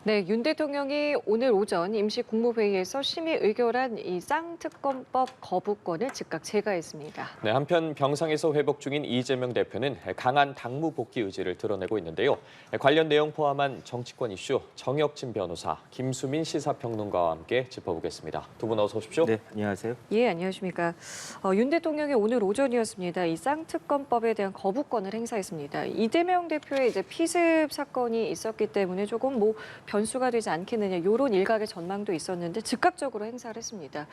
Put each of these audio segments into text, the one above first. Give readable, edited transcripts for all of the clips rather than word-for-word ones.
네, 윤 대통령이 오늘 오전 임시 국무회의에서 심의 의결한 이 쌍특검법 거부권을 즉각 제거했습니다. 네, 한편 병상에서 회복 중인 이재명 대표는 강한 당무 복귀 의지를 드러내고 있는데요. 관련 내용 포함한 정치권 이슈 정혁진 변호사, 김수민 시사평론가와 함께 짚어보겠습니다. 두 분 어서 오십시오. 네, 안녕하세요. 예, 안녕하십니까. 윤 대통령이 오늘 오전이었습니다. 이 쌍특검법에 대한 거부권을 행사했습니다. 이재명 대표의 이제 피습 사건이 있었기 때문에 조금 변수가 되지 않겠느냐 이런 일각의 전망도 있었는데 즉각적으로 행사를 했습니다.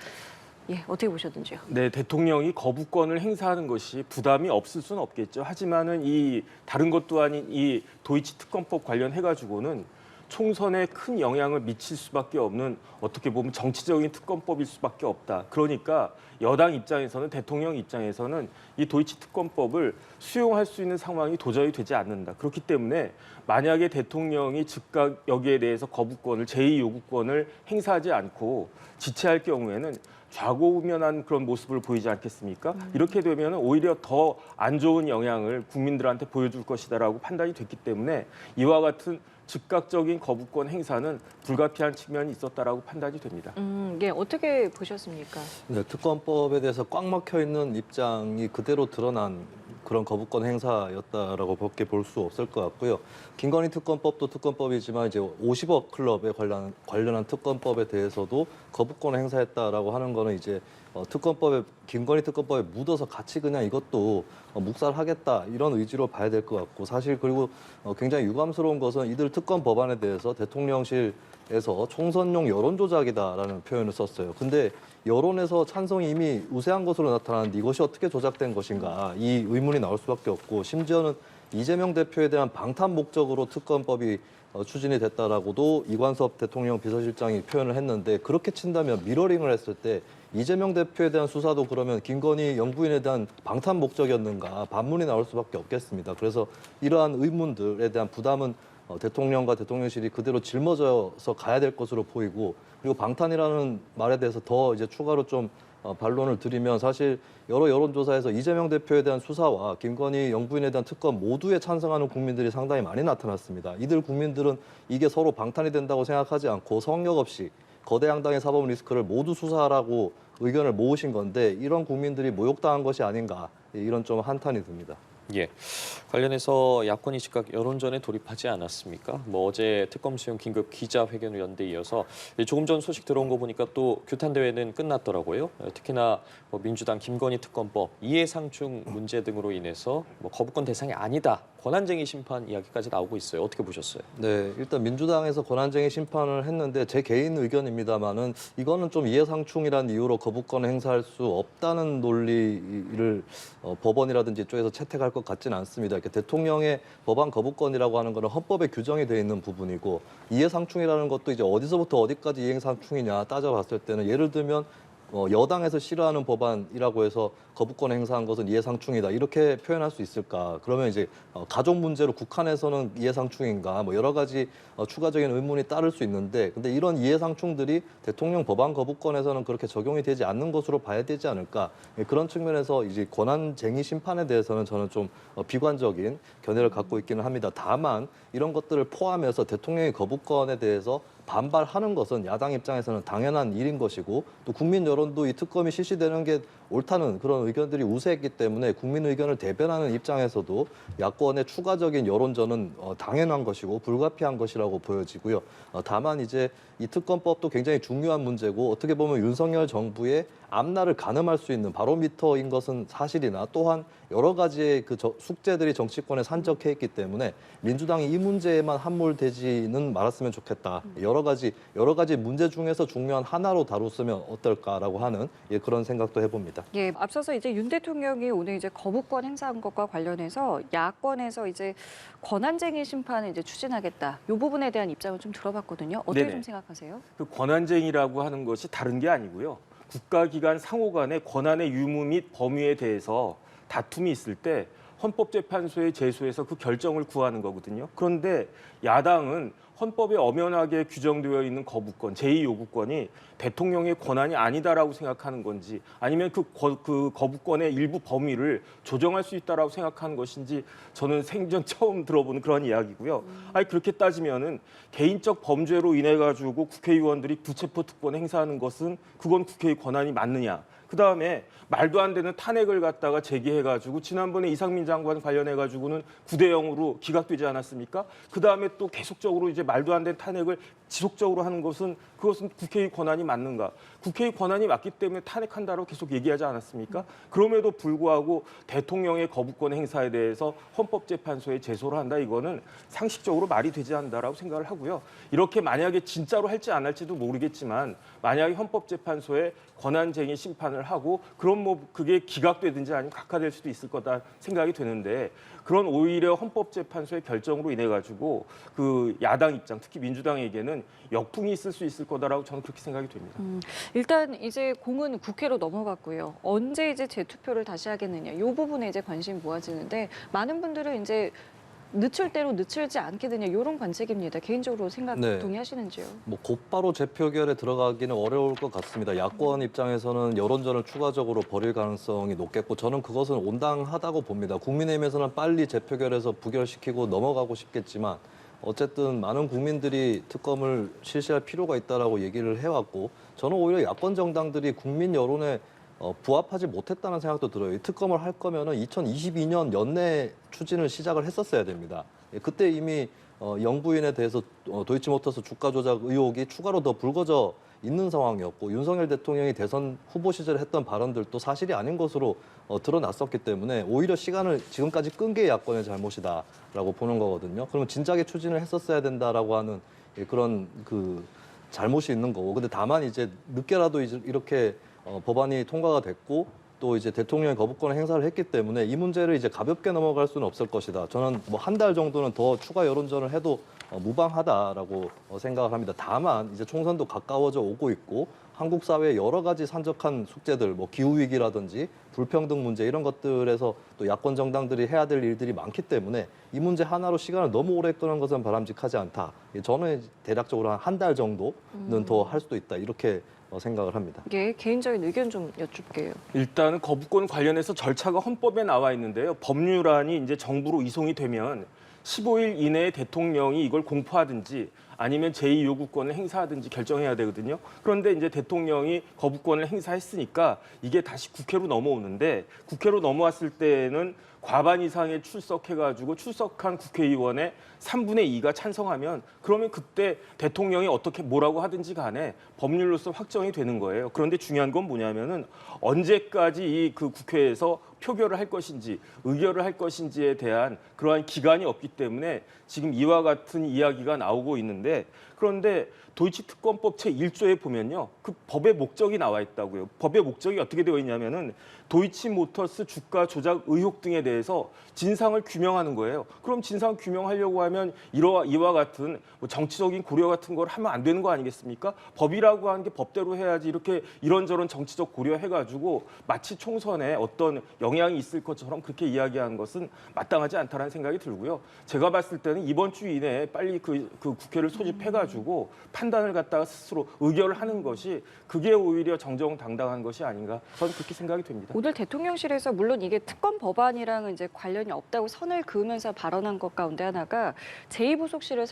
예, 어떻게 보셨는지요? 네, 대통령이 거부권을 행사하는 것이 부담이 없을 수는 없겠죠. 하지만은 이 다른 것도 아닌 이 도이치 특검법 관련해 가지고는 총선에 큰 영향을 미칠 수밖에 없는 어떻게 보면 정치적인 특검법일 수밖에 없다. 그러니까 여당 입장에서는 대통령 입장에서는 이 도이치 특검법을 수용할 수 있는 상황이 도저히 되지 않는다. 그렇기 때문에 만약에 대통령이 즉각 여기에 대해서 거부권을 제2 요구권을 행사하지 않고 지체할 경우에는 좌고우면한 그런 모습을 보이지 않겠습니까? 이렇게 되면 오히려 더 안 좋은 영향을 국민들한테 보여줄 것이다라고 판단이 됐기 때문에 이와 같은 즉각적인 거부권 행사는 불가피한 측면이 있었다라고 판단이 됩니다. 예, 어떻게 보셨습니까? 네, 특검법에 대해서 꽉 막혀 있는 입장이 그대로 드러난 그런 거부권 행사였다라고 밖에 볼 수 없을 것 같고요. 김건희 특검법도 특검법이지만 이제 50억 클럽에 관련한 특검법에 대해서도 거부권을 행사했다라고 하는 거는 이제 특검법에 김건희 특검법에 묻어서 같이 그냥 이것도 묵살하겠다 이런 의지로 봐야 될 것 같고 사실 그리고 굉장히 유감스러운 것은 이들 특검 법안에 대해서 대통령실에서 총선용 여론조작이다라는 표현을 썼어요. 근데 여론에서 찬성이 이미 우세한 것으로 나타나는데 이것이 어떻게 조작된 것인가 이 의문이 나올 수밖에 없고 심지어는 이재명 대표에 대한 방탄 목적으로 특검법이 추진이 됐다라고도 이관섭 대통령 비서실장이 표현을 했는데 그렇게 친다면 미러링을 했을 때 이재명 대표에 대한 수사도 그러면 김건희 영부인에 대한 방탄 목적이었는가 반문이 나올 수밖에 없겠습니다. 그래서 이러한 의문들에 대한 부담은 대통령과 대통령실이 그대로 짊어져서 가야 될 것으로 보이고 그리고 방탄이라는 말에 대해서 더 이제 추가로 좀 반론을 드리면 사실 여러 여론조사에서 이재명 대표에 대한 수사와 김건희 영부인에 대한 특검 모두에 찬성하는 국민들이 상당히 많이 나타났습니다. 이들 국민들은 이게 서로 방탄이 된다고 생각하지 않고 성역 없이 거대 양당의 사법 리스크를 모두 수사하라고 의견을 모으신 건데 이런 국민들이 모욕당한 것이 아닌가 이런 좀 한탄이 듭니다. 예, 관련해서 야권이 즉각 여론전에 돌입하지 않았습니까? 어제 특검 수용 긴급 기자회견을 연 데 이어서 조금 전 소식 들어온 거 보니까 또 규탄 대회는 끝났더라고요. 특히나 민주당 김건희 특검법 이해상충 문제 등으로 인해서 거부권 대상이 아니다. 권한쟁의 심판 이야기까지 나오고 있어요. 어떻게 보셨어요? 네, 일단 민주당에서 권한쟁의 심판을 했는데 제 개인 의견입니다만은 이거는 좀 이해상충이라는 이유로 거부권을 행사할 수 없다는 논리를 법원이라든지 이쪽에서 채택할 것 같지는 않습니다. 이렇게 대통령의 법안 거부권이라고 하는 거는 헌법에 규정이 되어 있는 부분이고 이해상충이라는 것도 이제 어디서부터 어디까지 이해상충이냐 따져봤을 때는 예를 들면 여당에서 싫어하는 법안이라고 해서 거부권 행사한 것은 이해상충이다 이렇게 표현할 수 있을까? 그러면 이제 가족 문제로 국한해서는 이해상충인가? 여러 가지 추가적인 의문이 따를 수 있는데, 근데 이런 이해상충들이 대통령 법안 거부권에서는 그렇게 적용이 되지 않는 것으로 봐야 되지 않을까? 그런 측면에서 이제 권한쟁의 심판에 대해서는 저는 좀 비관적인 견해를 갖고 있기는 합니다. 다만 이런 것들을 포함해서 대통령의 거부권에 대해서 반발하는 것은 야당 입장에서는 당연한 일인 것이고 또 국민 여론도 이 특검이 실시되는 게 옳다는 그런 의견들이 우세했기 때문에 국민 의견을 대변하는 입장에서도 야권의 추가적인 여론전은 당연한 것이고 불가피한 것이라고 보여지고요. 다만 이제 이 특검법도 굉장히 중요한 문제고 어떻게 보면 윤석열 정부의 앞날을 가늠할 수 있는 바로미터인 것은 사실이나 또한 여러 가지의 그 숙제들이 정치권에 산적해 있기 때문에 민주당이 이 문제에만 함몰되지는 말았으면 좋겠다. 여러 가지 문제 중에서 중요한 하나로 다뤘으면 어떨까라고 하는 그런 생각도 해봅니다. 예, 앞서서 이제 윤 대통령이 오늘 이제 거부권 행사한 것과 관련해서 야권에서 이제 권한쟁의 심판을 이제 추진하겠다. 이 부분에 대한 입장을 좀 들어봤거든요. 어떻게 네네. 좀 생각하세요? 그 권한쟁의라고 하는 것이 다른 게 아니고요. 국가기관 상호 간의 권한의 유무 및 범위에 대해서 다툼이 있을 때 헌법재판소에 제소해서 그 결정을 구하는 거거든요. 그런데 야당은 헌법에 엄연하게 규정되어 있는 거부권, 제2요구권이 대통령의 권한이 아니다라고 생각하는 건지 아니면 그 거부권의 일부 범위를 조정할 수 있다라고 생각하는 것인지 저는 생전 처음 들어보는 그런 이야기고요. 아니 그렇게 따지면은 개인적 범죄로 인해 가지고 국회의원들이 불체포 특권 행사하는 것은 그건 국회의 권한이 맞느냐? 그다음에 말도 안 되는 탄핵을 갖다가 제기해가지고 지난번에 이상민 장관 관련해가지고는 9대 0으로 기각되지 않았습니까? 그다음에 또 계속적으로 이제 말도 안 되는 탄핵을 지속적으로 하는 것은 그것은 국회의 권한이 맞는가? 국회의 권한이 맞기 때문에 탄핵한다고 계속 얘기하지 않았습니까? 그럼에도 불구하고 대통령의 거부권 행사에 대해서 헌법재판소에 제소를 한다 이거는 상식적으로 말이 되지 않는다라고 생각을 하고요. 이렇게 만약에 진짜로 할지 안 할지도 모르겠지만 만약에 헌법재판소에 권한쟁의 심판을 하고 그럼 뭐 그게 기각되든지 아니면 각하될 수도 있을 거다 생각이 되는데 그런 오히려 헌법재판소의 결정으로 인해 가지고 그 야당 입장 특히 민주당에게는 역풍이 있을 수 있을 거다라고 저는 그렇게 생각이 됩니다. 일단 이제 공은 국회로 넘어갔고요. 언제 이제 재투표를 다시 하겠느냐. 이 부분에 이제 관심이 모아지는데 많은 분들은 이제 늦출 대로 늦출지 않겠느냐 이런 관측입니다. 개인적으로 생각 네. 동의하시는지요? 뭐 곧바로 재표결에 들어가기는 어려울 것 같습니다. 야권 입장에서는 여론전을 추가적으로 벌일 가능성이 높겠고 저는 그것은 온당하다고 봅니다. 국민의힘에서는 빨리 재표결에서 부결시키고 넘어가고 싶겠지만 어쨌든 많은 국민들이 특검을 실시할 필요가 있다라고 얘기를 해왔고 저는 오히려 야권 정당들이 국민 여론에 부합하지 못했다는 생각도 들어요. 이 특검을 할 거면은 2022년 연내 추진을 시작을 했었어야 됩니다. 그때 이미 영부인에 대해서 도이치모터스 주가 조작 의혹이 추가로 더 불거져 있는 상황이었고 윤석열 대통령이 대선 후보 시절에 했던 발언들도 사실이 아닌 것으로 드러났었기 때문에 오히려 시간을 지금까지 끈 게 야권의 잘못이다라고 보는 거거든요. 그러면 진작에 추진을 했었어야 된다라고 하는 그런 그 잘못이 있는 거고. 근데 다만 이제 늦게라도 이제 이렇게 법안이 통과가 됐고 또 이제 대통령의 거부권을 행사를 했기 때문에 이 문제를 이제 가볍게 넘어갈 수는 없을 것이다. 저는 뭐 한 달 정도는 더 추가 여론전을 해도 무방하다라고 생각을 합니다. 다만 이제 총선도 가까워져 오고 있고 한국 사회의 여러 가지 산적한 숙제들, 뭐 기후 위기라든지 불평등 문제 이런 것들에서 또 야권 정당들이 해야 될 일들이 많기 때문에 이 문제 하나로 시간을 너무 오래 끄는 것은 바람직하지 않다. 저는 대략적으로 한 달 정도는 더 할 수도 있다. 이렇게 생각을 합니다. 예, 개인적인 의견 좀 여쭙게요. 일단은 거부권 관련해서 절차가 헌법에 나와 있는데요. 법률안이 이제 정부로 이송이 되면 15일 이내에 대통령이 이걸 공포하든지 아니면 제2요구권을 행사하든지 결정해야 되거든요. 그런데 이제 대통령이 거부권을 행사했으니까 이게 다시 국회로 넘어오는데 국회로 넘어왔을 때는 과반 이상의 출석해가지고 출석한 국회의원의 3분의 2가 찬성하면 그러면 그때 대통령이 어떻게 뭐라고 하든지 간에 법률로서 확정이 되는 거예요. 그런데 중요한 건 뭐냐면은 언제까지 이 그 국회에서 표결을 할 것인지 의결을 할 것인지에 대한 그러한 기간이 없기 때문에 지금 이와 같은 이야기가 나오고 있는데 그런데 도이치 특검법 제1조에 보면요. 그 법의 목적이 나와 있다고요. 법의 목적이 어떻게 되어 있냐면은 도이치 모터스 주가 조작 의혹 등에 대해서 진상을 규명하는 거예요. 그럼 진상 규명하려고 하면 이와 같은 뭐 정치적인 고려 같은 걸 하면 안 되는 거 아니겠습니까? 법이라고 하는 게 법대로 해야지 이렇게 이런저런 정치적 고려해가지고 마치 총선에 어떤 영향이 있을 것처럼 그렇게 이야기하는 것은 마땅하지 않다는 생각이 들고요. 제가 봤을 때는 이번 주 이내에 빨리 그 국회를 소집해가지고 판단을 갖다가 스스로 의결을 하는 것이 그게 오히려 정정당당한 것이 아닌가 저는 그렇게 생각이 됩니다. 오늘 대통령실에서 물론 이게 특검 법안이랑은 이제 관련이 없다고 선을 그으면서 발언한 것 가운데 하나가 제2부속실을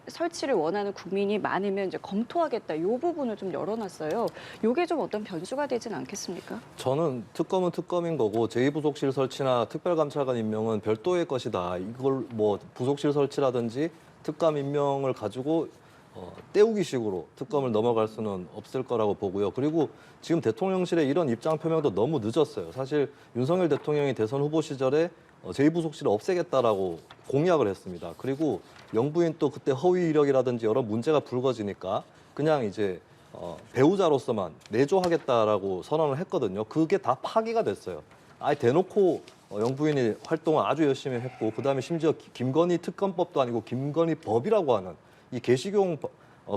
설치를 원하는 국민이 많으면 이제 검토하겠다. 이 부분을 좀 열어놨어요. 이게 좀 어떤 변수가 되진 않겠습니까? 저는 특검은 특검인 거고 제2부속실 설치나 특별감찰관 임명은 별도의 것이다. 이걸 뭐 부속실 설치라든지 특감 임명을 가지고 때우기식으로 특검을 넘어갈 수는 없을 거라고 보고요. 그리고 지금 대통령실의 이런 입장 표명도 너무 늦었어요. 사실 윤석열 대통령이 대선 후보 시절에 제2부속실을 없애겠다라고 공약을 했습니다. 그리고 영부인 또 그때 허위 이력이라든지 여러 문제가 불거지니까 그냥 이제 배우자로서만 내조하겠다라고 선언을 했거든요. 그게 다 파기가 됐어요. 아예 대놓고 영부인이 활동을 아주 열심히 했고 그다음에 심지어 김건희 특검법도 아니고 김건희 법이라고 하는 이 게시용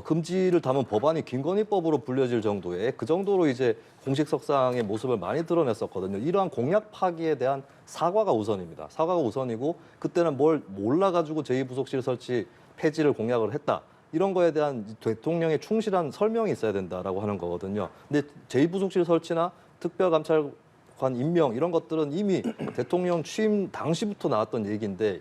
금지를 담은 법안이 김건희법으로 불려질 정도의 그 정도로 이제 공식석상의 모습을 많이 드러냈었거든요. 이러한 공약 파기에 대한 사과가 우선입니다. 사과가 우선이고 그때는 뭘 몰라가지고 제2부속실 설치 폐지를 공약을 했다. 이런 거에 대한 대통령의 충실한 설명이 있어야 된다라고 하는 거거든요. 근데 제2부속실 설치나 특별감찰관 임명 이런 것들은 이미 대통령 취임 당시부터 나왔던 얘기인데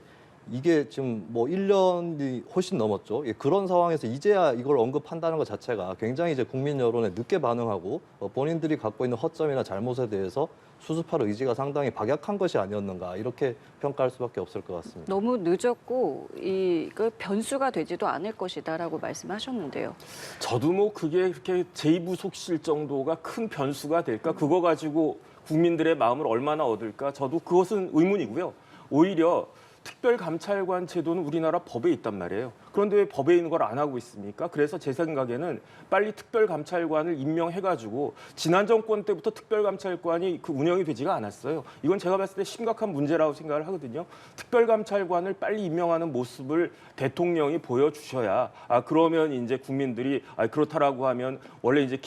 이게 지금 뭐 1년이 훨씬 넘었죠. 예, 그런 상황에서 이제야 이걸 언급한다는 것 자체가 굉장히 이제 국민 여론에 늦게 반응하고 본인들이 갖고 있는 허점이나 잘못에 대해서 수습할 의지가 상당히 박약한 것이 아니었는가 이렇게 평가할 수밖에 없을 것 같습니다. 너무 늦었고 이그 변수가 되지도 않을 것이다라고 말씀하셨는데요. 저도 뭐 그게 그렇게 제2부속실 정도가 큰 변수가 될까? 그거 가지고 국민들의 마음을 얼마나 얻을까? 저도 그것은 의문이고요. 오히려 특별감찰관 제도는 우리나라 법에 있단 말이에요. 그런데 왜 법에 있는 걸 안 하고 있습니까? 그래서 제 생각에는 빨리 특별감찰관을 임명해가지고 지난 정권 때부터 특별감찰관이 그 운영이 되지가 않았어요. 이건 제가 봤을 때 심각한 문제라고 생각을 하거든요. 특별감찰관을 빨리 임명하는 모습을 대통령이 보여주셔야 그러면 이제 국민들이 그렇다라고 하면 원래 이제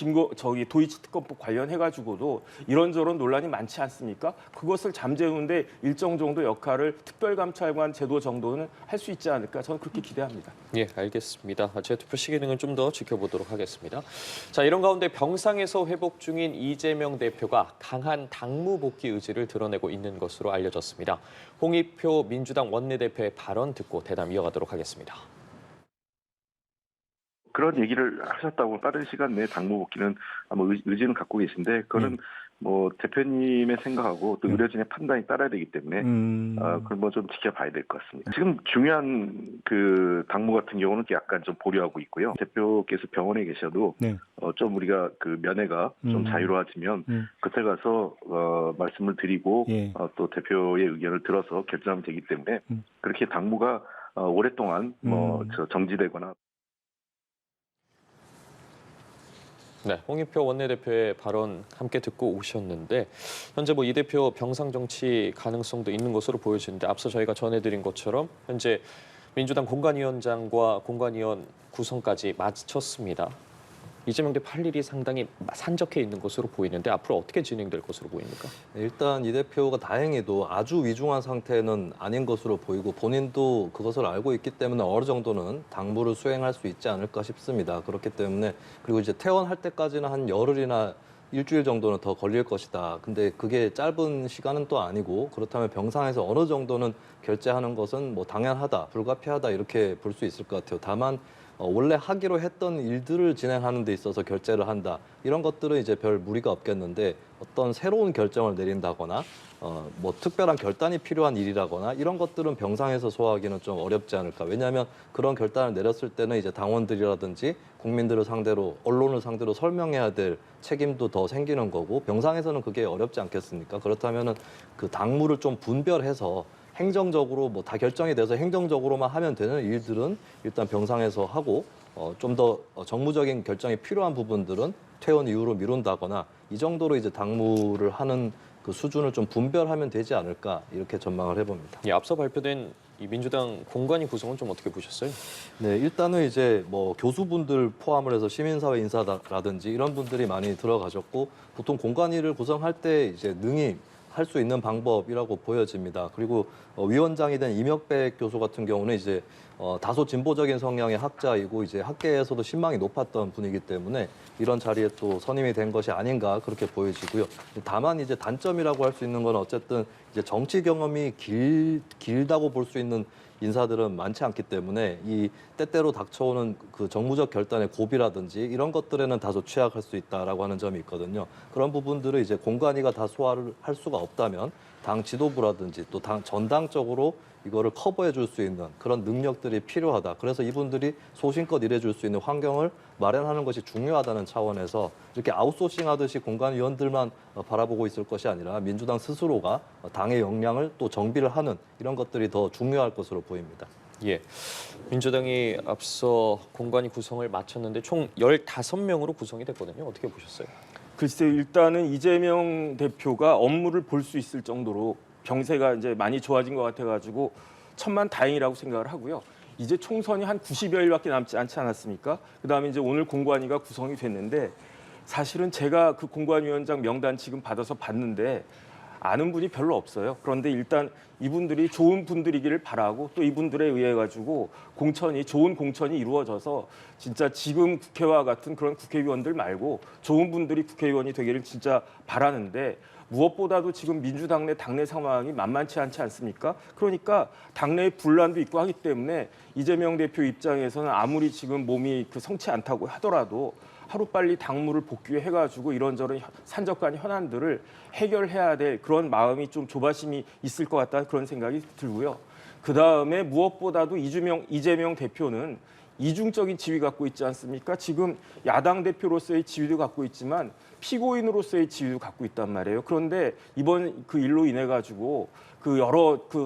도이치 특검법 관련해가지고도 이런저런 논란이 많지 않습니까? 그것을 잠재우는데 일정 정도 역할을 특별감찰관 제도 정도는 할 수 있지 않을까 저는 그렇게 기대합니다. 예, 알겠습니다. 재투표 시기능은 좀 더 지켜보도록 하겠습니다. 자, 이런 가운데 병상에서 회복 중인 이재명 대표가 강한 당무 복귀 의지를 드러내고 있는 것으로 알려졌습니다. 홍익표 민주당 원내대표의 발언 듣고 대담 이어가도록 하겠습니다. 그런 얘기를 하셨다고 빠른 시간 내에 당무 복귀는 아마 의지는 갖고 계신데 그거는 뭐 대표님의 생각하고 또 의료진의 판단이 따라야 되기 때문에 그걸 뭐 좀 지켜봐야 될 것 같습니다. 지금 중요한 그 당무 같은 경우는 약간 좀 보류하고 있고요. 대표께서 병원에 계셔도 좀 우리가 그 면회가 좀 자유로워지면 그때 가서 말씀을 드리고 또 대표의 의견을 들어서 결정하면 되기 때문에 그렇게 당무가 오랫동안 정지되거나 네, 홍익표 원내대표의 발언 함께 듣고 오셨는데 현재 뭐 이 대표 병상 정치 가능성도 있는 것으로 보여지는데 앞서 저희가 전해드린 것처럼 현재 민주당 공관위원장과 공관위원 구성까지 마쳤습니다. 이재명 대표 할 일이 상당히 산적해 있는 것으로 보이는데 앞으로 어떻게 진행될 것으로 보입니까? 일단 이 대표가 다행히도 아주 위중한 상태는 아닌 것으로 보이고 본인도 그것을 알고 있기 때문에 어느 정도는 당무를 수행할 수 있지 않을까 싶습니다. 그렇기 때문에 그리고 이제 퇴원할 때까지는 한 열흘이나 일주일 정도는 더 걸릴 것이다. 근데 그게 짧은 시간은 또 아니고 그렇다면 병상에서 어느 정도는 결제하는 것은 뭐 당연하다, 불가피하다 이렇게 볼 수 있을 것 같아요. 다만 원래 하기로 했던 일들을 진행하는 데 있어서 결제를 한다. 이런 것들은 이제 별 무리가 없겠는데 어떤 새로운 결정을 내린다거나 뭐 특별한 결단이 필요한 일이라거나 이런 것들은 병상에서 소화하기는 좀 어렵지 않을까. 왜냐하면 그런 결단을 내렸을 때는 이제 당원들이라든지 국민들을 상대로 언론을 상대로 설명해야 될 책임도 더 생기는 거고 병상에서는 그게 어렵지 않겠습니까? 그렇다면은 그 당무를 좀 분별해서 행정적으로 뭐 다 결정이 돼서 행정적으로만 하면 되는 일들은 일단 병상에서 하고 좀 더 정무적인 결정이 필요한 부분들은 퇴원 이후로 미룬다거나 이 정도로 이제 당무를 하는 그 수준을 좀 분별하면 되지 않을까 이렇게 전망을 해봅니다. 예, 앞서 발표된 이 민주당 공관위 구성은 좀 어떻게 보셨어요? 네, 일단은 이제 뭐 교수분들 포함을 해서 시민사회 인사라든지 이런 분들이 많이 들어가셨고 보통 공관위를 구성할 때 이제 능히 할 수 있는 방법이라고 보여집니다. 그리고 위원장이 된 임혁백 교수 같은 경우는 이제 다소 진보적인 성향의 학자이고 이제 학계에서도 신망이 높았던 분이기 때문에 이런 자리에 또 선임이 된 것이 아닌가 그렇게 보여지고요. 다만 이제 단점이라고 할 수 있는 건 어쨌든 이제 정치 경험이 길다고 볼 수 있는 인사들은 많지 않기 때문에 이 때때로 닥쳐오는 그 정무적 결단의 고비라든지 이런 것들에는 다소 취약할 수 있다라고 하는 점이 있거든요. 그런 부분들을 이제 공관위가 다 소화를 할 수가 없다면 당 지도부라든지 또 당 전당적으로 이거를 커버해 줄 수 있는 그런 능력들이 필요하다. 그래서 이분들이 소신껏 일해줄 수 있는 환경을 마련하는 것이 중요하다는 차원에서 이렇게 아웃소싱 하듯이 공관위원들만 바라보고 있을 것이 아니라 민주당 스스로가 당의 역량을 또 정비를 하는 이런 것들이 더 중요할 것으로 보입니다. 예, 민주당이 앞서 공관위 구성을 마쳤는데 총 15명으로 구성이 됐거든요. 어떻게 보셨어요? 글쎄요, 일단은 이재명 대표가 업무를 볼 수 있을 정도로 병세가 이제 많이 좋아진 것 같아가지고 천만 다행이라고 생각을 하고요. 이제 총선이 한 90여일밖에 남지 않지 않았습니까? 그다음에 이제 오늘 공관위가 구성이 됐는데 사실은 제가 그 공관위원장 명단 지금 받아서 봤는데 아는 분이 별로 없어요. 그런데 일단 이분들이 좋은 분들이기를 바라고 또 이분들에 의해 가지고 좋은 공천이 이루어져서 진짜 지금 국회와 같은 그런 국회의원들 말고 좋은 분들이 국회의원이 되기를 진짜 바라는데 무엇보다도 지금 민주당 내 당내 상황이 만만치 않지 않습니까? 그러니까 당내에 분란도 있고 하기 때문에 이재명 대표 입장에서는 아무리 지금 몸이 성치 않다고 하더라도 하루빨리 당무를 복귀해가지고 이런저런 산적한 현안들을 해결해야 될 그런 마음이 좀 조바심이 있을 것 같다는 그런 생각이 들고요. 그다음에 무엇보다도 이재명 대표는 이중적인 지위 갖고 있지 않습니까? 지금 야당 대표로서의 지위도 갖고 있지만 피고인으로서의 지위도 갖고 있단 말이에요. 그런데 이번 그 일로 인해 가지고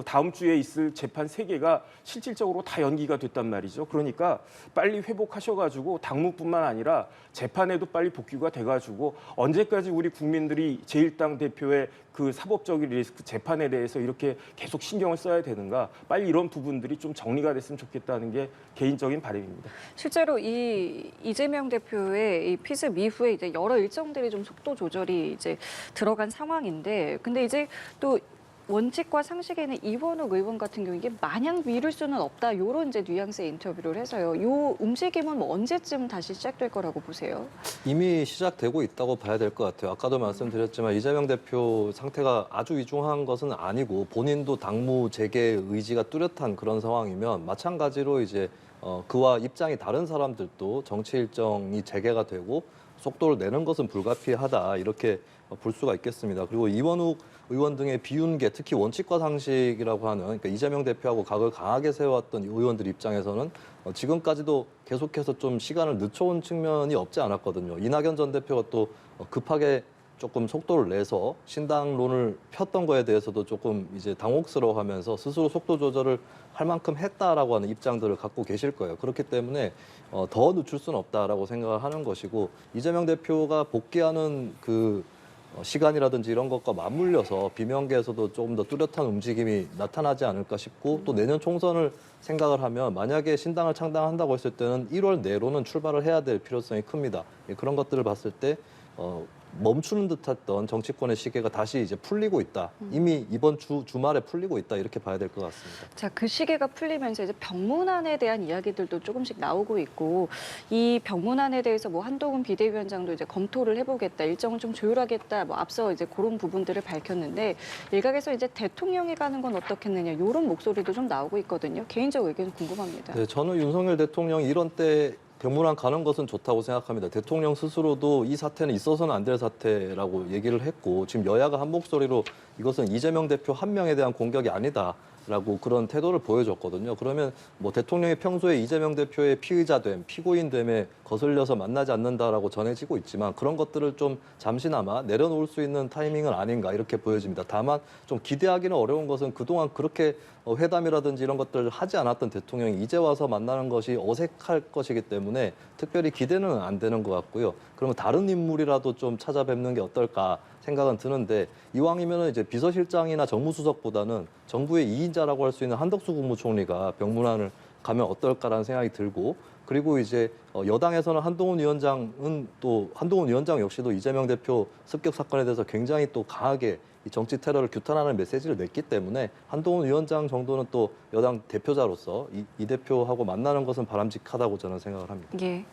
다음 주에 있을 재판 3개가 실질적으로 다 연기가 됐단 말이죠. 그러니까 빨리 회복하셔가지고 당무뿐만 아니라 재판에도 빨리 복귀가 돼가지고 언제까지 우리 국민들이 제1당 대표의 그 사법적인 리스크 재판에 대해서 이렇게 계속 신경을 써야 되는가? 빨리 이런 부분들이 좀 정리가 됐으면 좋겠다는 게 개인적인 바람입니다. 실제로 이 이재명 대표의 이 피습 이후에 이제 여러 일정들이 좀 속도 조절이 이제 들어간 상황인데, 근데 이제 또 원칙과 상식에는 이원욱 의원 같은 경우 이게 마냥 미룰 수는 없다. 이런 이제 뉘앙스의 인터뷰를 해서요. 이 움직임은 뭐 언제쯤 다시 시작될 거라고 보세요? 이미 시작되고 있다고 봐야 될 것 같아요. 아까도 말씀드렸지만 이재명 대표 상태가 아주 위중한 것은 아니고 본인도 당무 재개 의지가 뚜렷한 그런 상황이면 마찬가지로 이제 그와 입장이 다른 사람들도 정치 일정이 재개가 되고 속도를 내는 것은 불가피하다 이렇게 볼 수가 있겠습니다. 그리고 이원욱 의원 등의 비윤계, 특히 원칙과 상식이라고 하는 그러니까 이재명 대표하고 각을 강하게 세워왔던 의원들 입장에서는 지금까지도 계속해서 좀 시간을 늦춰온 측면이 없지 않았거든요. 이낙연 전 대표가 또 급하게 조금 속도를 내서 신당론을 폈던 거에 대해서도 조금 이제 당혹스러워하면서 스스로 속도 조절을 할 만큼 했다라고 하는 입장들을 갖고 계실 거예요. 그렇기 때문에 더 늦출 수는 없다라고 생각을 하는 것이고 이재명 대표가 복귀하는 그 시간이라든지 이런 것과 맞물려서 비명계에서도 조금 더 뚜렷한 움직임이 나타나지 않을까 싶고 또 내년 총선을 생각을 하면 만약에 신당을 창당한다고 했을 때는 1월 내로는 출발을 해야 될 필요성이 큽니다. 그런 것들을 봤을 때 멈추는 듯했던 정치권의 시계가 다시 이제 풀리고 있다. 이미 이번 주말에 풀리고 있다. 이렇게 봐야 될 것 같습니다. 자, 그 시계가 풀리면서 이제 병문안에 대한 이야기들도 조금씩 나오고 있고 이 병문안에 대해서 뭐 한동훈 비대위원장도 이제 검토를 해보겠다, 일정을 좀 조율하겠다, 뭐 앞서 이제 그런 부분들을 밝혔는데 일각에서 이제 대통령이 가는 건 어떻겠느냐 이런 목소리도 좀 나오고 있거든요. 개인적 의견 궁금합니다. 네, 저는 윤석열 대통령이 이런 때 병문안 가는 것은 좋다고 생각합니다. 대통령 스스로도 이 사태는 있어서는 안 될 사태라고 얘기를 했고 지금 여야가 한 목소리로 이것은 이재명 대표 한 명에 대한 공격이 아니다라고 그런 태도를 보여줬거든요. 그러면 뭐 대통령이 평소에 이재명 대표의 피의자됨, 피고인됨에 거슬려서 만나지 않는다라고 전해지고 있지만 그런 것들을 좀 잠시나마 내려놓을 수 있는 타이밍은 아닌가 이렇게 보여집니다. 다만 좀 기대하기는 어려운 것은 그동안 그렇게 회담이라든지 이런 것들을 하지 않았던 대통령이 이제 와서 만나는 것이 어색할 것이기 때문에 특별히 기대는 안 되는 것 같고요. 그러면 다른 인물이라도 좀 찾아뵙는 게 어떨까 생각은 드는데 이왕이면은 이제 비서실장이나 정무수석보다는 정부의 2인자라고 할 수 있는 한덕수 국무총리가 병문안을 가면 어떨까라는 생각이 들고 그리고 이제 여당에서는 한동훈 위원장 역시도 이재명 대표 습격 사건에 대해서 굉장히 또 강하게 이 정치 테러를 규탄하는 메시지를 냈기 때문에 한동훈 위원장 정도는 또 여당 대표자로서 이 대표하고 만나는 것은 바람직하다고 저는 생각을 합니다. 예.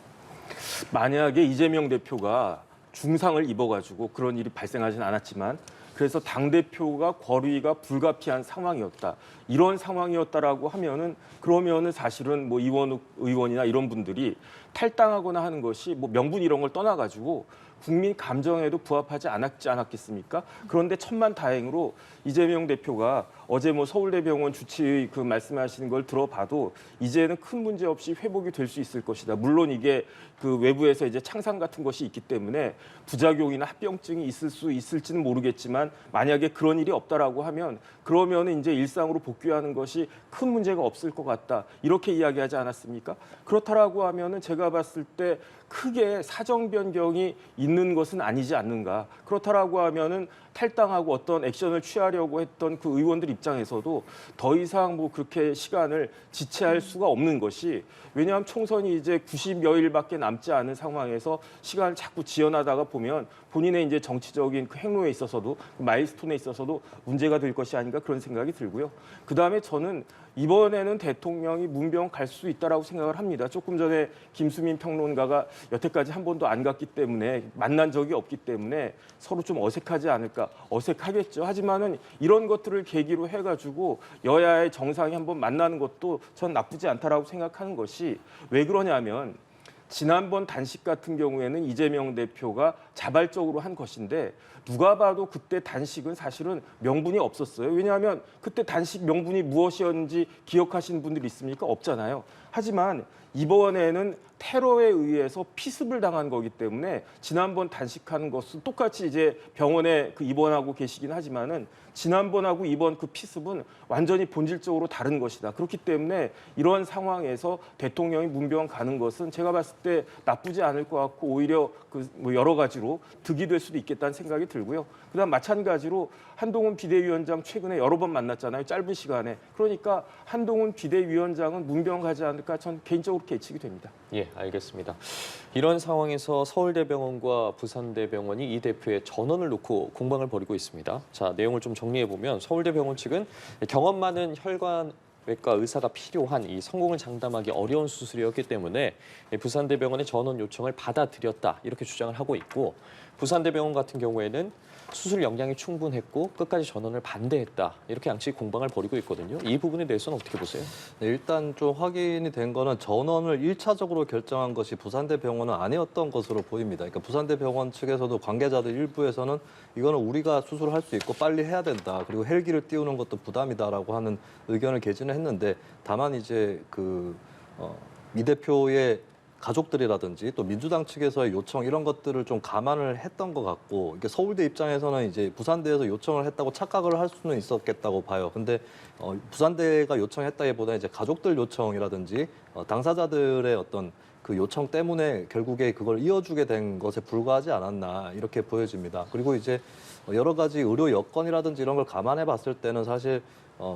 만약에 이재명 대표가 중상을 입어가지고 그런 일이 발생하진 않았지만 그래서 당대표가 거리가 불가피한 상황이었다. 이런 상황이었다라고 하면은 그러면은 사실은 뭐 이원욱 의원이나 이런 분들이 탈당하거나 하는 것이 뭐 명분 이런 걸 떠나가지고 국민 감정에도 부합하지 않았겠습니까? 그런데 천만다행으로 이재명 대표가 어제 뭐 서울대병원 주치의 그 말씀하시는 걸 들어봐도 이제는 큰 문제 없이 회복이 될 수 있을 것이다. 물론 이게 그 외부에서 이제 창상 같은 것이 있기 때문에 부작용이나 합병증이 있을지는 모르겠지만 만약에 그런 일이 없다라고 하면 그러면은 이제 일상으로 복귀하는 것이 큰 문제가 없을 것 같다. 이렇게 이야기하지 않았습니까? 그렇다라고 하면은 제가 봤을 때 크게 사정 변경이 있는 것은 아니지 않는가. 그렇다라고 하면은 탈당하고 어떤 액션을 취하려고 했던 그 의원들 입장에서도 더 이상 뭐 그렇게 시간을 지체할 수가 없는 것이 왜냐하면 총선이 이제 90여일밖에 남지 않은 상황에서 시간을 자꾸 지연하다가 보면 본인의 이제 정치적인 그 행로에 있어서도 그 마일스톤에 있어서도 문제가 될 것이 아닌가 그런 생각이 들고요. 그다음에 저는 이번에는 대통령이 문병 갈 수 있다라고 생각을 합니다. 조금 전에 김수민 평론가가 여태까지 한 번도 안 갔기 때문에 만난 적이 없기 때문에 서로 좀 어색하지 않을까. 어색하겠죠. 하지만은 이런 것들을 계기로 해가지고 여야의 정상이 한번 만나는 것도 전 나쁘지 않다라고 생각하는 것이 왜 그러냐면 지난번 단식 같은 경우에는 이재명 대표가 자발적으로 한 것인데 누가 봐도 그때 단식은 사실은 명분이 없었어요. 왜냐하면 그때 단식 명분이 무엇이었는지 기억하시는 분들이 있습니까? 없잖아요. 하지만 이번에는 테러에 의해서 피습을 당한 거기 때문에 지난번 단식하는 것은 똑같이 이제 병원에 그 입원하고 계시긴 하지만은 지난번하고 이번 그 피습은 완전히 본질적으로 다른 것이다. 그렇기 때문에 이런 상황에서 대통령이 문병 가는 것은 제가 봤을 때 나쁘지 않을 것 같고 오히려 그 뭐 여러 가지로 득이 될 수도 있겠다는 생각이 들고요. 그다음 마찬가지로 한동훈 비대위원장 최근에 여러 번 만났잖아요. 짧은 시간에. 그러니까 한동훈 비대위원장은 문병 가지 않을까 전 개인적으로 예측이 됩니다. 예, 알겠습니다. 이런 상황에서 서울대병원과 부산대병원이 이 대표의 전원을 놓고 공방을 벌이고 있습니다. 자, 내용을 좀 정리해 보면 서울대병원 측은 경험 많은 혈관외과 의사가 필요한 이 성공을 장담하기 어려운 수술이었기 때문에 부산대병원의 전원 요청을 받아들였다 이렇게 주장을 하고 있고 부산대병원 같은 경우에는 수술 역량이 충분했고 끝까지 전원을 반대했다 이렇게 양측이 공방을 벌이고 있거든요. 이 부분에 대해서는 어떻게 보세요? 네, 일단 좀 확인이 된 거는 전원을 1차적으로 결정한 것이 부산대병원은 아니었던 것으로 보입니다. 그러니까 부산대병원 측에서도 관계자들 일부에서는 이거는 우리가 수술을 할 수 있고 빨리 해야 된다. 그리고 헬기를 띄우는 것도 부담이다라고 하는 의견을 개진을 했는데 다만 이제 이 대표의 가족들이라든지 또 민주당 측에서의 요청 이런 것들을 좀 감안을 했던 것 같고 이게 서울대 입장에서는 이제 부산대에서 요청을 했다고 착각을 할 수는 있었겠다고 봐요. 근데 부산대가 요청했다기보다 이제 가족들 요청이라든지 당사자들의 어떤 그 요청 때문에 결국에 그걸 이어주게 된 것에 불과하지 않았나 이렇게 보여집니다. 그리고 이제 여러 가지 의료 여건이라든지 이런 걸 감안해 봤을 때는 사실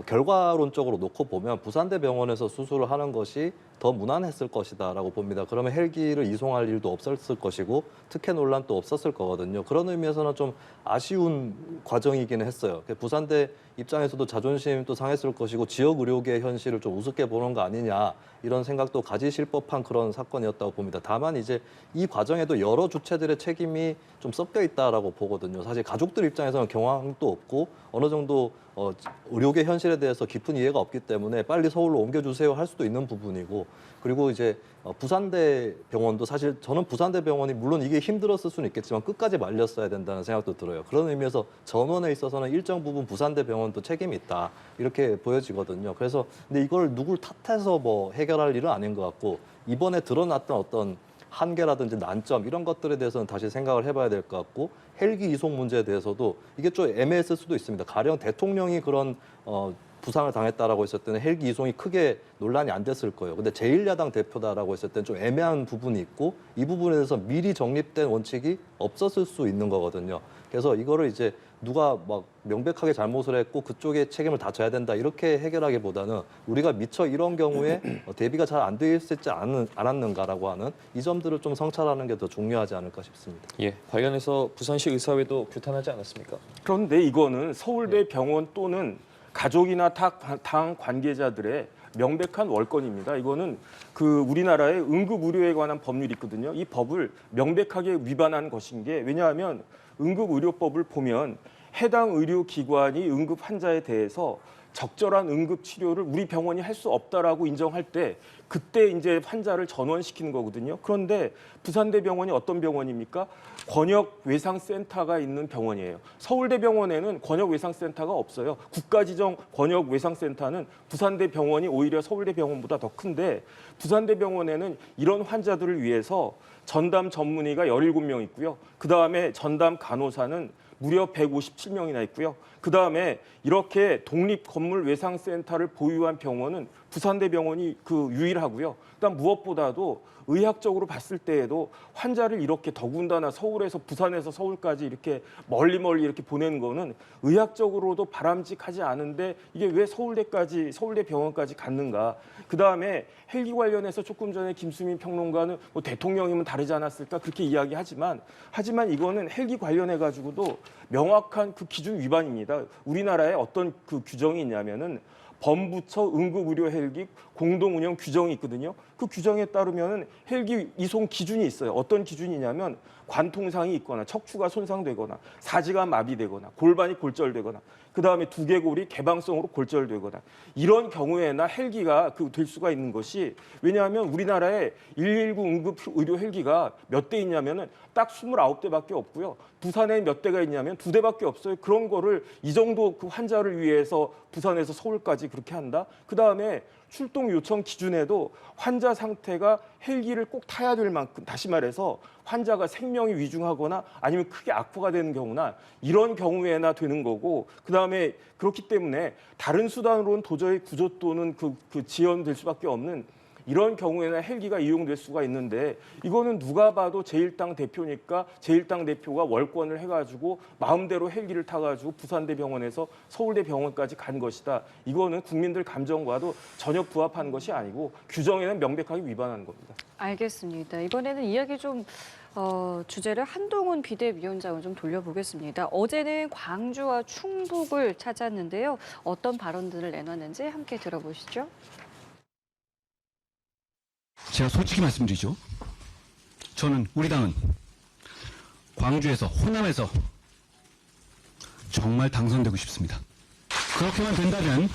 결과론적으로 놓고 보면 부산대병원에서 수술을 하는 것이 더 무난했을 것이다라고 봅니다. 그러면 헬기를 이송할 일도 없었을 것이고 특혜 논란도 없었을 거거든요. 그런 의미에서는 좀 아쉬운 과정이기는 했어요. 부산대 입장에서도 자존심도 상했을 것이고 지역 의료계의 현실을 좀 우습게 보는 거 아니냐 이런 생각도 가지실 법한 그런 사건이었다고 봅니다. 다만 이제 이 과정에도 여러 주체들의 책임이 좀 섞여 있다라고 보거든요. 사실 가족들 입장에서는 경황도 없고 어느 정도 의료계 현실에 대해서 깊은 이해가 없기 때문에 빨리 서울로 옮겨주세요 할 수도 있는 부분이고 그리고 이제 부산대 병원도 사실 저는 부산대 병원이 물론 이게 힘들었을 수는 있겠지만 끝까지 말렸어야 된다는 생각도 들어요. 그런 의미에서 전원에 있어서는 일정 부분 부산대 병원도 책임이 있다 이렇게 보여지거든요. 그래서 근데 이걸 누굴 탓해서 뭐 해결할 일은 아닌 것 같고 이번에 드러났던 어떤 한계라든지 난점 이런 것들에 대해서는 다시 생각을 해봐야 될 것 같고 헬기 이송 문제에 대해서도 이게 좀 애매했을 수도 있습니다. 가령 대통령이 그런 부상을 당했다라고 했을 때는 헬기 이송이 크게 논란이 안 됐을 거예요. 근데 제1야당 대표다라고 했을 때는 좀 애매한 부분이 있고 이 부분에 대해서 미리 정립된 원칙이 없었을 수 있는 거거든요. 그래서 이거를 이제 누가 막 명백하게 잘못을 했고 그쪽에 책임을 다 져야 된다 이렇게 해결하기보다는 우리가 미처 이런 경우에 대비가 잘 안 돼 있었지 않았는가라고 하는 이 점들을 좀 성찰하는 게 더 중요하지 않을까 싶습니다. 예, 관련해서 부산시 의사회도 규탄하지 않았습니까? 그런데 이거는 서울대 병원 또는 가족이나 당 관계자들의 명백한 월권입니다. 이거는 그 우리나라의 응급의료에 관한 법률이 있거든요. 이 법을 명백하게 위반한 것인 게 왜냐하면 응급의료법을 보면 해당 의료기관이 응급 환자에 대해서 적절한 응급 치료를 우리 병원이 할 수 없다라고 인정할 때 그때 이제 환자를 전원시키는 거거든요. 그런데 부산대병원이 어떤 병원입니까? 권역외상센터가 있는 병원이에요. 서울대병원에는 권역외상센터가 없어요. 국가지정 권역외상센터는 부산대병원이 오히려 서울대병원보다 더 큰데 부산대병원에는 이런 환자들을 위해서 전담 전문의가 17명 있고요. 그다음에 전담 간호사는 무려 157명이나 있고요. 그다음에 이렇게 독립건물외상센터를 보유한 병원은 부산대병원이 유일하고요. 그다음 무엇보다도 의학적으로 봤을 때에도 환자를 이렇게 더군다나 서울에서 부산에서 서울까지 이렇게 멀리 이렇게 보내는 거는 의학적으로도 바람직하지 않은데 이게 왜 서울대병원까지 갔는가? 그다음에 헬기 관련해서 조금 전에 김수민 평론가는 뭐 대통령이면 다르지 않았을까 그렇게 이야기하지만 이거는 헬기 관련해 가지고도 명확한 그 기준 위반입니다. 우리나라에 어떤 그 규정이 있냐면은 범부처 응급의료 헬기 공동운영 규정이 있거든요. 그 규정에 따르면 헬기 이송 기준이 있어요. 어떤 기준이냐면 관통상이 있거나 척추가 손상되거나 사지가 마비되거나 골반이 골절되거나 그다음에 두개골이 개방성으로 골절되거나 이런 경우에나 헬기가 될 수가 있는 것이 왜냐하면 우리나라에 119 응급의료 헬기가 몇 대 있냐면은 딱 29대밖에 없고요. 부산에 몇 대가 있냐면 2대밖에 없어요. 그런 거를 이 정도 그 환자를 위해서 부산에서 서울까지 그렇게 한다. 그다음에 출동 요청 기준에도 환자 상태가 헬기를 꼭 타야 될 만큼 다시 말해서 환자가 생명이 위중하거나 아니면 크게 악화가 되는 경우나 이런 경우에나 되는 거고 그다음에 그렇기 때문에 다른 수단으로는 도저히 구조 또는 지연될 수밖에 없는 이런 경우에는 헬기가 이용될 수가 있는데 이거는 누가 봐도 제1당 대표니까 제1당 대표가 월권을 해가지고 마음대로 헬기를 타가지고 부산대병원에서 서울대병원까지 간 것이다. 이거는 국민들 감정과도 전혀 부합하는 것이 아니고 규정에는 명백하게 위반하는 겁니다. 알겠습니다. 이번에는 이야기 좀 주제를 한동훈 비대위원장을 좀 돌려보겠습니다. 어제는 광주와 충북을 찾았는데요. 어떤 발언들을 내놨는지 함께 들어보시죠. 제가 솔직히 말씀드리죠. 저는 우리 당은 광주에서 호남에서 정말 당선되고 싶습니다. 그렇게만 된다면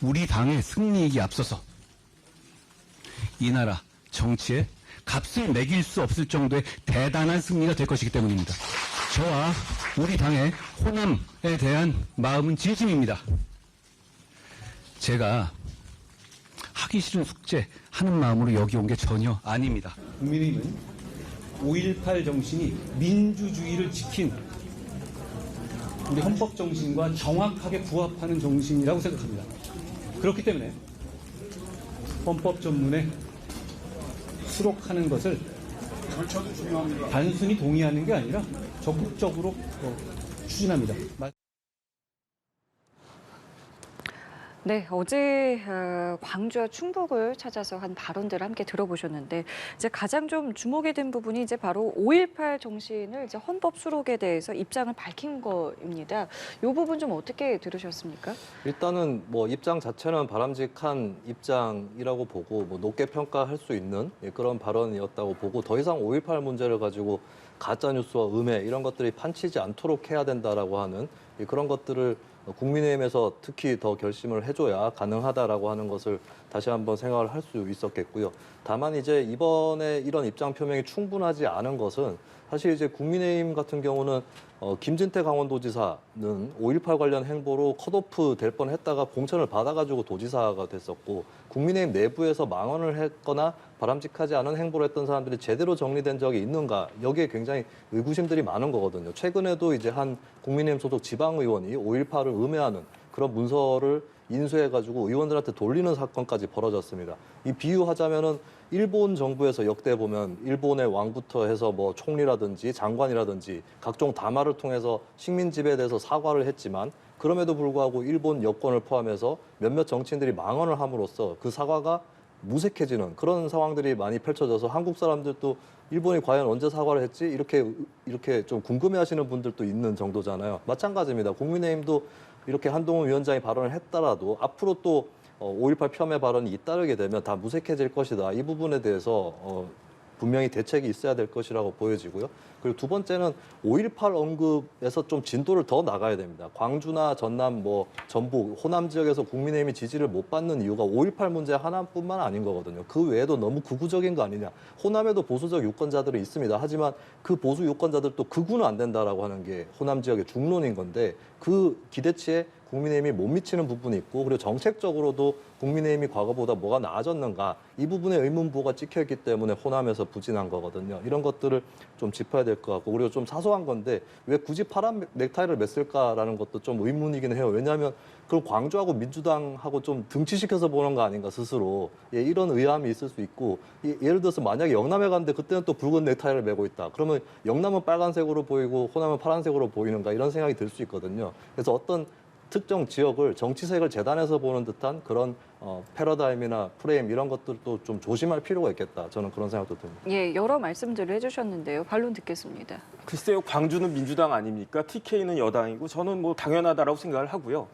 우리 당의 승리이기 앞서서 이 나라 정치에 값을 매길 수 없을 정도의 대단한 승리가 될 것이기 때문입니다. 저와 우리 당의 호남에 대한 마음은 진심입니다. 제가 하기 싫은 숙제 하는 마음으로 여기 온 게 전혀 아닙니다. 국민의힘은 5.18 정신이 민주주의를 지킨 우리 헌법 정신과 정확하게 부합하는 정신이라고 생각합니다. 그렇기 때문에 헌법 전문에 수록하는 것을 단순히 동의하는 게 아니라 적극적으로 추진합니다. 네, 어제 광주와 충북을 찾아서 한 발언들을 함께 들어보셨는데 이제 가장 좀 주목이 된 부분이 이제 바로 5.18 정신을 이제 헌법 수록에 대해서 입장을 밝힌 거입니다. 이 부분 좀 어떻게 들으셨습니까? 일단은 뭐 입장 자체는 바람직한 입장이라고 보고 뭐 높게 평가할 수 있는 그런 발언이었다고 보고 더 이상 5.18 문제를 가지고 가짜 뉴스와 음해 이런 것들이 판치지 않도록 해야 된다라고 하는 그런 것들을 국민의힘에서 특히 더 결심을 해줘야 가능하다라고 하는 것을 다시 한번 생각을 할 수 있었겠고요. 다만 이제 이번에 이런 입장 표명이 충분하지 않은 것은 사실 이제 국민의힘 같은 경우는 김진태 강원도지사는 5.18 관련 행보로 컷오프 될 뻔했다가 공천을 받아가지고 도지사가 됐었고 국민의힘 내부에서 망언을 했거나 바람직하지 않은 행보를 했던 사람들이 제대로 정리된 적이 있는가 여기에 굉장히 의구심들이 많은 거거든요. 최근에도 이제 한 국민의힘 소속 지방의원이 5.18을 음해하는 그런 문서를 인수해가지고 의원들한테 돌리는 사건까지 벌어졌습니다. 이 비유하자면은 일본 정부에서 역대 보면 일본의 왕부터 해서 뭐 총리라든지 장관이라든지 각종 담화를 통해서 식민 지배에 대해서 사과를 했지만 그럼에도 불구하고 일본 여권을 포함해서 몇몇 정치인들이 망언을 함으로써 그 사과가 무색해지는 그런 상황들이 많이 펼쳐져서 한국 사람들도 일본이 과연 언제 사과를 했지 이렇게 좀 궁금해하시는 분들도 있는 정도잖아요. 마찬가지입니다. 국민의힘도 이렇게 한동훈 위원장이 발언을 했더라도 앞으로 또 5.18 폄훼 발언이 잇따르게 되면 다 무색해질 것이다. 이 부분에 대해서 분명히 대책이 있어야 될 것이라고 보여지고요. 그리고 두 번째는 5.18 언급에서 좀 진도를 더 나가야 됩니다. 광주나 전남, 전북, 호남 지역에서 국민의힘이 지지를 못 받는 이유가 5.18 문제 하나뿐만 아닌 거거든요. 그 외에도 너무 극우적인 거 아니냐. 호남에도 보수적 유권자들이 있습니다. 하지만 그 보수 유권자들도 극우는 안 된다라고 하는 게 호남 지역의 중론인 건데 그 기대치에 국민의힘이 못 미치는 부분이 있고 그리고 정책적으로도 국민의힘이 과거보다 뭐가 나아졌는가 이 부분에 의문부호가 찍혀있기 때문에 호남에서 부진한 거거든요. 이런 것들을 좀 짚어야 될 것 같고 그리고 좀 사소한 건데 왜 굳이 파란 넥타이를 맸을까라는 것도 좀 의문이긴 해요. 왜냐하면 그럼 광주하고 민주당하고 좀 등치시켜서 보는 거 아닌가 스스로 이런 의아함이 있을 수 있고 예를 들어서 만약에 영남에 갔는데 그때는 또 붉은 넥타이를 메고 있다. 그러면 영남은 빨간색으로 보이고 호남은 파란색으로 보이는가 이런 생각이 들 수 있거든요. 그래서 어떤 특정 지역을 정치색을 재단해서 보는 듯한 그런 패러다임이나 프레임 이런 것들도 좀 조심할 필요가 있겠다. 저는 그런 생각도 듭니다. 예, 여러 말씀들을 해주셨는데요. 반론 듣겠습니다. 글쎄요, 광주는 민주당 아닙니까? TK는 여당이고 저는 뭐 당연하다라고 생각을 하고요.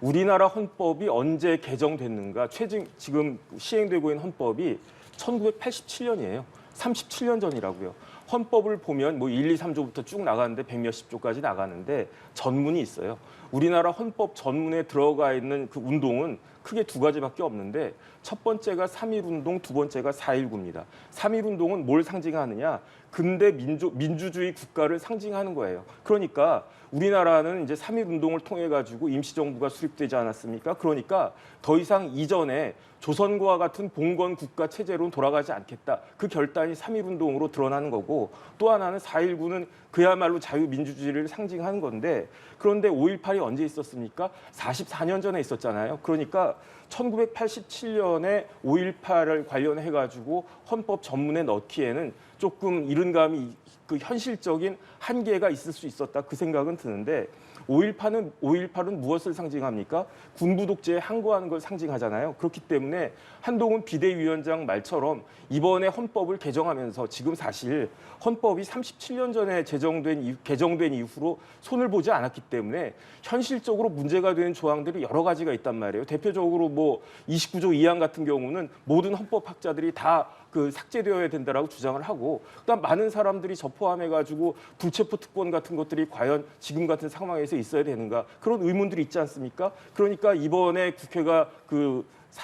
우리나라 헌법이 언제 개정됐는가? 지금 시행되고 있는 헌법이 1987년이에요. 37년 전이라고요. 헌법을 보면 뭐 1, 2, 3조부터 쭉 나가는데 100몇십 조까지 나가는데 전문이 있어요. 우리나라 헌법 전문에 들어가 있는 그 운동은 크게 두 가지밖에 없는데 첫 번째가 3.1운동, 두 번째가 4.19입니다. 3.1운동은 뭘 상징하느냐? 근대 민주주의 국가를 상징하는 거예요. 그러니까 우리나라는 이제 3.1운동을 통해 가지고 임시정부가 수립되지 않았습니까? 그러니까 더 이상 이전에 조선과 같은 봉건 국가 체제로 돌아가지 않겠다. 그 결단이 3.1운동으로 드러나는 거고 또 하나는 4.19는 그야말로 자유민주주의를 상징하는 건데 그런데 5.18이 언제 있었습니까? 44년 전에 있었잖아요. 그러니까 1987년에 5.18을 관련해 가지고 헌법 전문에 넣기에는 조금 이른 감이 그 현실적인 한계가 있을 수 있었다. 그 생각은 드는데 5.18은 무엇을 상징합니까? 군부 독재에 항거하는 걸 상징하잖아요. 그렇기 때문에 한동훈 비대위원장 말처럼 이번에 헌법을 개정하면서 지금 사실 헌법이 37년 전에 개정된 이후로 손을 보지 않았기 때문에 현실적으로 문제가 되는 조항들이 여러 가지가 있단 말이에요. 대표적으로 뭐 29조 2항 같은 경우는 모든 헌법학자들이 다 그 삭제되어야 된다라고 주장을 하고 그다음 많은 사람들이 저 포함해가지고 불체포 특권 같은 것들이 과연 지금 같은 상황에서 있어야 되는가 그런 의문들이 있지 않습니까? 그러니까 이번에 국회가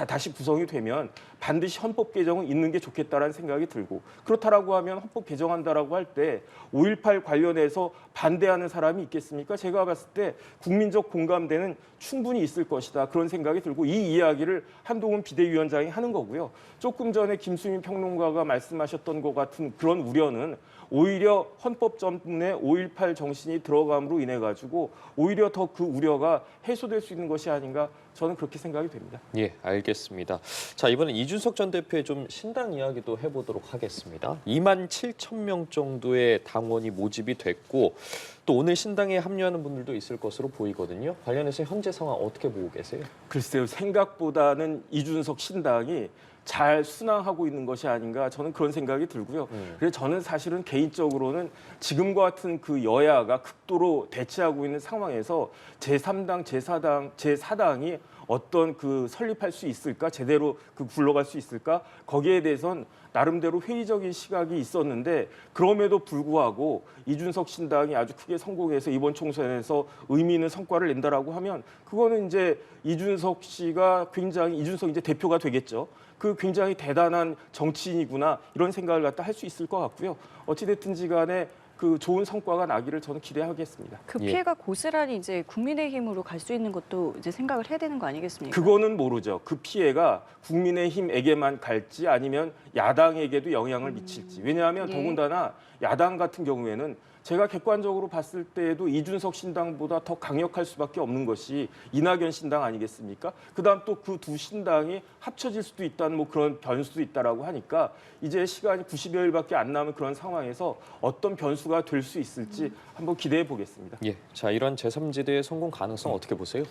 다시 구성이 되면 반드시 헌법 개정은 있는 게 좋겠다라는 생각이 들고 그렇다라고 하면 헌법 개정한다라고 할 때 5.18 관련해서 반대하는 사람이 있겠습니까? 제가 봤을 때 국민적 공감대는 충분히 있을 것이다 그런 생각이 들고 이 이야기를 한동훈 비대위원장이 하는 거고요. 조금 전에 김수민 평론가가 말씀하셨던 것 같은 그런 우려는 오히려 헌법 전문에 5.18 정신이 들어감으로 인해 가지고 오히려 더 그 우려가 해소될 수 있는 것이 아닌가 저는 그렇게 생각이 됩니다. 예, 알겠습니다. 자, 이번엔 이준석 전 대표의 좀 신당 이야기도 해보도록 하겠습니다. 2만 7천 명 정도의 당원이 모집이 됐고 또 오늘 신당에 합류하는 분들도 있을 것으로 보이거든요. 관련해서 현재 상황 어떻게 보고 계세요? 글쎄요, 생각보다는 이준석 신당이 잘 순항하고 있는 것이 아닌가 저는 그런 생각이 들고요. 그래서 저는 사실은 개인적으로는 지금과 같은 그 여야가 극도로 대치하고 있는 상황에서 제3당, 제4당, 제4당이 어떤 그 설립할 수 있을까? 제대로 그 굴러갈 수 있을까? 거기에 대해선 나름대로 회의적인 시각이 있었는데 그럼에도 불구하고 이준석 신당이 아주 크게 성공해서 이번 총선에서 의미 있는 성과를 낸다라고 하면 그거는 이제 이준석 씨가 굉장히 이준석 이제 대표가 되겠죠. 그 굉장히 대단한 정치인이구나 이런 생각을 갖다 할 수 있을 것 같고요. 어찌됐든지 간에 그 좋은 성과가 나기를 저는 기대하겠습니다. 그 피해가 고스란히 이제 국민의힘으로 갈 수 있는 것도 이제 생각을 해야 되는 거 아니겠습니까? 그거는 모르죠. 그 피해가 국민의힘에게만 갈지 아니면 야당에게도 영향을 미칠지. 왜냐하면 예. 더군다나 야당 같은 경우에는 제가 객관적으로 봤을 때에도 이준석 신당보다 더 강력할 수밖에 없는 것이 이낙연 신당 아니겠습니까? 그다음 또 그 두 신당이 합쳐질 수도 있다는 뭐 그런 변수도 있다라고 하니까 이제 시간이 90여일밖에 안 남은 그런 상황에서 어떤 변수가 될 수 있을지 한번 기대해 보겠습니다. 예, 자 이런 제3지대의 성공 가능성 어떻게 보세요?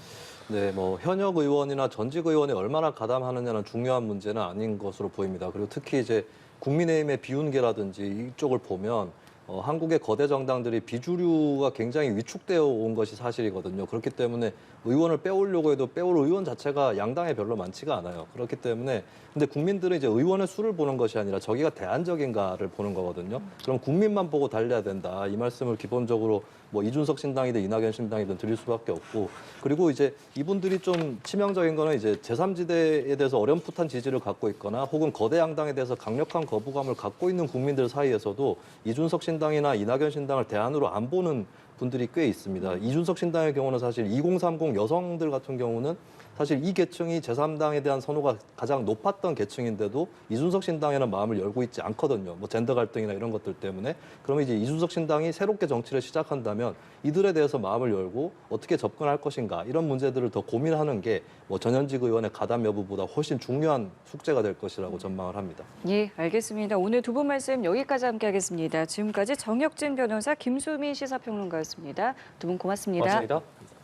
네, 뭐 현역 의원이나 전직 의원이 얼마나 가담하느냐는 중요한 문제는 아닌 것으로 보입니다. 그리고 특히 이제 국민의힘의 비운계라든지 이쪽을 보면 한국의 거대 정당들이 비주류가 굉장히 위축되어 온 것이 사실이거든요. 그렇기 때문에 의원을 빼오려고 해도 빼올 의원 자체가 양당에 별로 많지가 않아요. 그렇기 때문에 근데 국민들은 이제 의원의 수를 보는 것이 아니라 저기가 대안적인가를 보는 거거든요. 그럼 국민만 보고 달려야 된다. 이 말씀을 기본적으로 뭐 이준석 신당이든 이낙연 신당이든 드릴 수밖에 없고 그리고 이제 이분들이 좀 치명적인 거는 이제 제3지대에 대해서 어렴풋한 지지를 갖고 있거나 혹은 거대 양당에 대해서 강력한 거부감을 갖고 있는 국민들 사이에서도 이준석 신당이나 이낙연 신당을 대안으로 안 보는 분들이 꽤 있습니다. 이준석 신당의 경우는 사실 2030 여성들 같은 경우는 사실 이 계층이 제3당에 대한 선호가 가장 높았던 계층인데도 이준석 신당에는 마음을 열고 있지 않거든요. 뭐 젠더 갈등이나 이런 것들 때문에. 그러면 이제 이준석 신당이 새롭게 정치를 시작한다면 이들에 대해서 마음을 열고 어떻게 접근할 것인가 이런 문제들을 더 고민하는 게 뭐 전현직 의원의 가담 여부보다 훨씬 중요한 숙제가 될 것이라고 전망을 합니다. 예, 알겠습니다. 오늘 두 분 말씀 여기까지 함께하겠습니다. 지금까지 정혁진 변호사, 김수미 시사평론가였습니다. 두 분 고맙습니다. 고맙습니다.